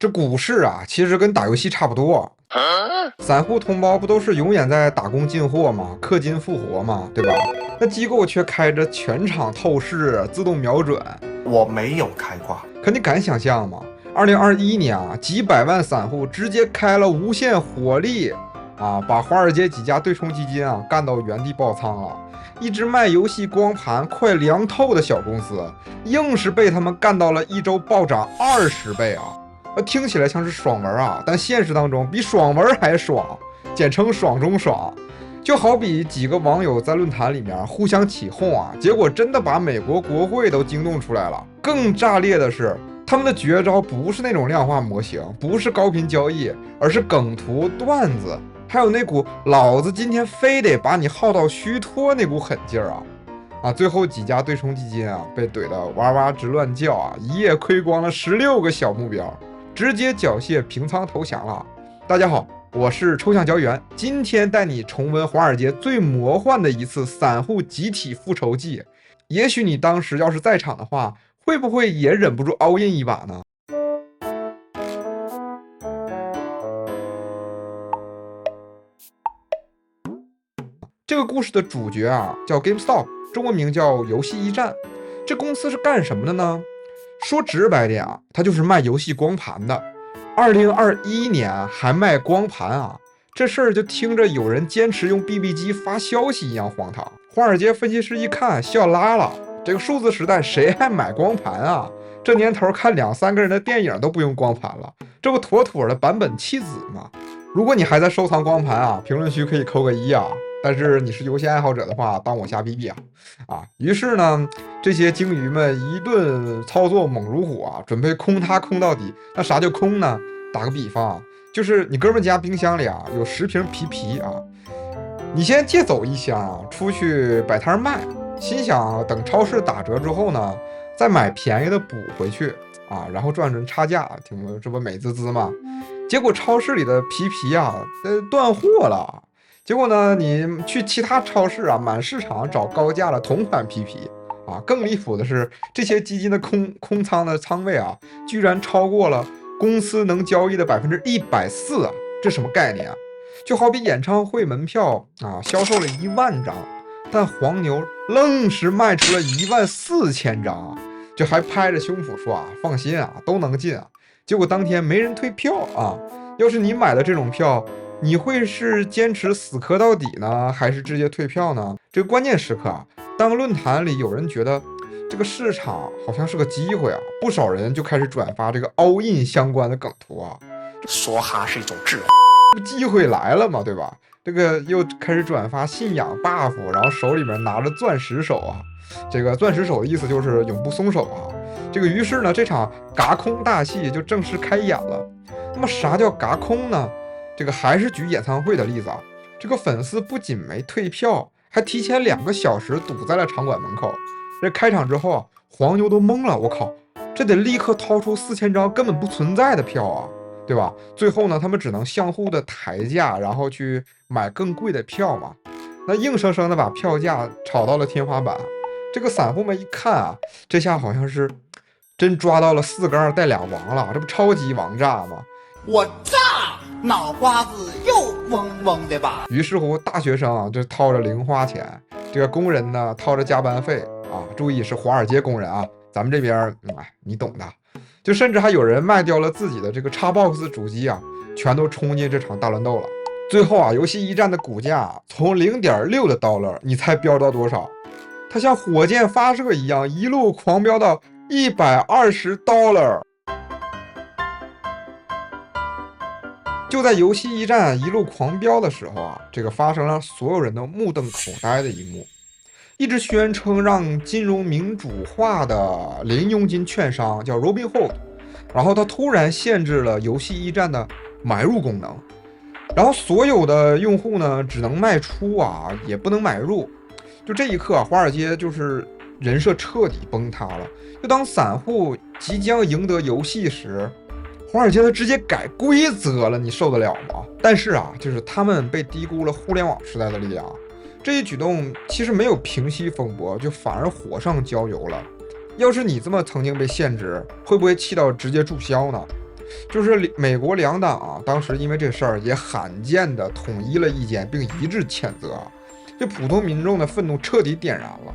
这股市啊，其实跟打游戏差不多。散户同胞不都是永远在打工进货吗？氪金复活吗？对吧？那机构却开着全场透视、自动瞄准。我没有开挂。可你敢想象吗？2021年啊，几百万散户直接开了无限火力啊，把华尔街几家对冲基金啊干到原地爆仓了。一直卖游戏光盘快凉透的小公司，硬是被他们干到了一周暴涨20倍啊！听起来像是爽文啊，但现实当中比爽文还爽，简称爽中爽。就好比几个网友在论坛里面互相起哄啊，结果真的把美国国会都惊动出来了。更炸裂的是，他们的绝招不是那种量化模型，不是高频交易，而是梗图段子，还有那股老子今天非得把你耗到虚脱那股狠劲儿啊！最后几家对冲基金啊被怼得哇哇直乱叫啊，一夜亏光了16个小目标，直接缴械平仓投降了。大家好，我是抽象胶原，今天带你重温华尔街最魔幻的一次散户集体复仇记。也许你当时要是在场的话，会不会也忍不住all in一把呢？这个故事的主角啊叫 GameStop， 中文名叫游戏驿站。这公司是干什么的呢？说直白点啊，它就是卖游戏光盘的。2021年还卖光盘啊，这事儿就听着有人坚持用 BB 机发消息一样荒唐。华尔街分析师一看笑拉了，这个数字时代谁还买光盘啊？这年头看2-3个人的电影都不用光盘了，这不妥妥的版本弃子吗？如果你还在收藏光盘啊，评论区可以扣个1啊。但是你是游戏爱好者的话，当我瞎逼逼啊！于是呢，这些鲸鱼们一顿操作猛如虎啊，准备空它空到底。那啥叫空呢？打个比方啊，就是你哥们家冰箱里啊有10瓶啤啤啊，你先借走1箱啊，出去摆摊卖，心想等超市打折之后呢，再买便宜的补回去啊，然后赚差价，这不美滋滋吗？结果超市里的啤啤啊，断货了。结果呢，你去其他超市啊，满市场找高价的同款啤啤啊。更离谱的是，这些基金的空仓的仓位啊，居然超过了公司能交易的140%啊！这什么概念啊？就好比演唱会门票啊，销售了1万张，但黄牛愣是卖出了14000张啊，就还拍着胸脯说啊，放心啊，都能进啊。结果当天没人退票啊！要是你买的这种票，你会是坚持死磕到底呢，还是直接退票呢？这个关键时刻啊，当论坛里有人觉得这个市场好像是个机会啊，不少人就开始转发这个 all in 相关的梗图啊。梭哈是一种智慧，机会来了嘛，对吧？这个又开始转发信仰 buff， 然后手里面拿着钻石手啊。这个钻石手的意思就是永不松手啊。这个于是呢，这场嘎空大戏就正式开演了。那么啥叫嘎空呢？这个还是举演唱会的例子啊，这个粉丝不仅没退票，还提前2个小时堵在了场馆门口。这开场之后啊，黄牛都懵了，我靠，这得立刻掏出4000张根本不存在的票啊，对吧？最后呢，他们只能相互的抬价，然后去买更贵的票嘛。那硬生生的把票价炒到了天花板。这个散户们一看啊，这下好像是真抓到了4竿带2王了，这不超级王炸吗？我炸，脑瓜子又嗡嗡的吧。于是乎，大学生啊就掏着零花钱，这个工人呢掏着加班费啊，注意是华尔街工人啊，咱们这边你懂的。就甚至还有人卖掉了自己的这个 Xbox 主机啊，全都冲进这场大乱斗了。最后啊，游戏驿站的股价从0.6的$，你猜飙到多少？它像火箭发射一样，一路狂飙到$120。就在游戏驿站一路狂飙的时候啊，这个发生了所有人都目瞪口呆的一幕。一直宣称让金融民主化的零佣金券商叫 Robinhood， 然后他突然限制了游戏驿站的买入功能，然后所有的用户呢只能卖出啊，也不能买入。就这一刻啊，华尔街就是人设彻底崩塌了。就当散户即将赢得游戏时，华尔街他直接改规则了，你受得了吗？但是啊，就是他们被低估了互联网时代的力量。这一举动其实没有平息风波，就反而火上浇油了。要是你这么曾经被限制，会不会气到直接注销呢？就是美国两党啊，当时因为这事儿也罕见的统一了意见，并一致谴责啊，这普通民众的愤怒彻底点燃了。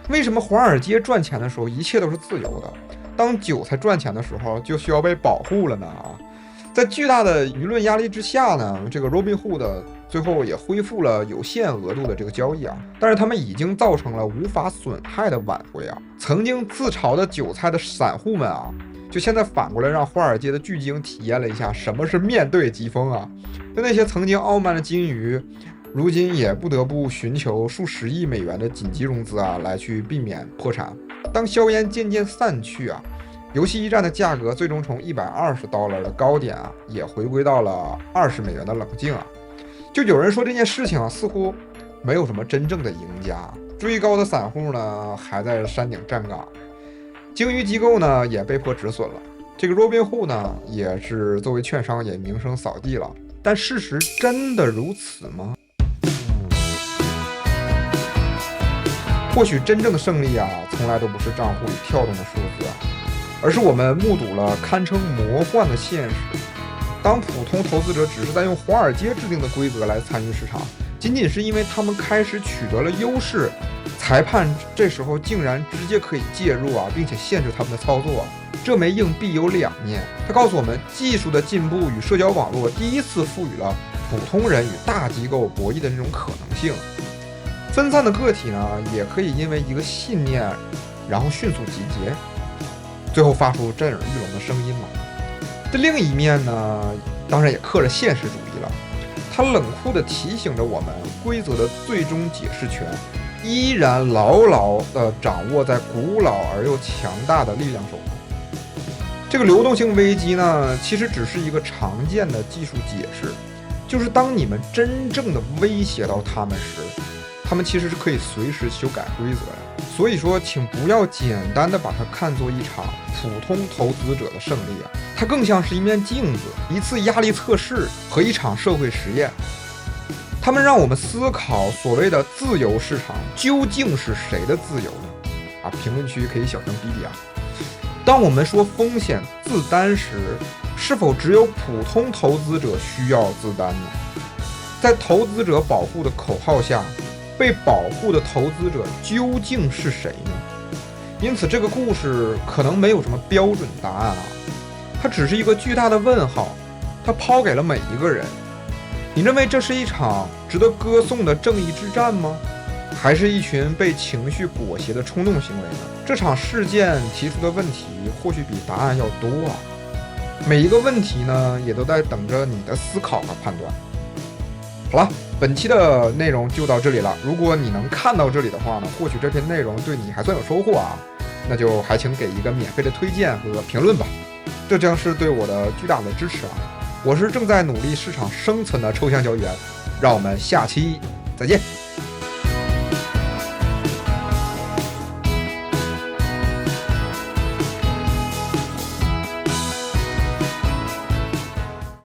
为什么华尔街赚钱的时候一切都是自由的，当韭菜赚钱的时候就需要被保护了呢？在巨大的舆论压力之下呢，这个 Robinhood 最后也恢复了有限额度的这个交易啊，但是他们已经造成了无法损害的挽回啊。曾经自嘲的韭菜的散户们啊，就现在反过来让华尔街的巨鲸体验了一下什么是面对疾风啊。就那些曾经傲慢的金鱼，如今也不得不寻求数十亿美元的紧急融资啊，来去避免破产。当硝烟渐渐散去啊，游戏驿站的价格最终从$120的高点啊，也回归到了20美元的冷静啊。就有人说这件事情啊，似乎没有什么真正的赢家，追高的散户呢还在山顶站岗，鲸鱼机构呢也被迫止损了。这个 Robinhood 呢也是作为券商也名声扫地了，但事实真的如此吗？或许真正的胜利啊，从来都不是账户里跳动的数字啊，而是我们目睹了堪称魔幻的现实。当普通投资者只是在用华尔街制定的规则来参与市场，仅仅是因为他们开始取得了优势，裁判这时候竟然直接可以介入啊，并且限制他们的操作。这枚硬币有两面，它告诉我们，技术的进步与社交网络第一次赋予了普通人与大机构博弈的这种可能性。分散的个体呢，也可以因为一个信念，然后迅速集结，最后发出震耳欲聋的声音嘛。这另一面呢，当然也刻着现实主义了，它冷酷地提醒着我们，规则的最终解释权依然牢牢地掌握在古老而又强大的力量手中。这个流动性危机呢，其实只是一个常见的技术解释，就是当你们真正的威胁到他们时，他们其实是可以随时修改规则的。所以说，请不要简单的把它看作一场普通投资者的胜利啊，它更像是一面镜子，一次压力测试和一场社会实验。他们让我们思考，所谓的自由市场究竟是谁的自由呢？啊，评论区可以小声逼逼啊。当我们说风险自担时，是否只有普通投资者需要自担呢？在投资者保护的口号下，被保护的投资者究竟是谁呢？因此这个故事可能没有什么标准答案啊，它只是一个巨大的问号，它抛给了每一个人。你认为这是一场值得歌颂的正义之战吗？还是一群被情绪裹挟的冲动行为呢？这场事件提出的问题或许比答案要多啊，每一个问题呢也都在等着你的思考和判断。好了，本期的内容就到这里了。如果你能看到这里的话呢，或许这篇内容对你还算有收获啊，那就还请给一个免费的推荐和评论吧，这将是对我的巨大的支持啊！我是正在努力市场生存的抽象交易员，让我们下期再见。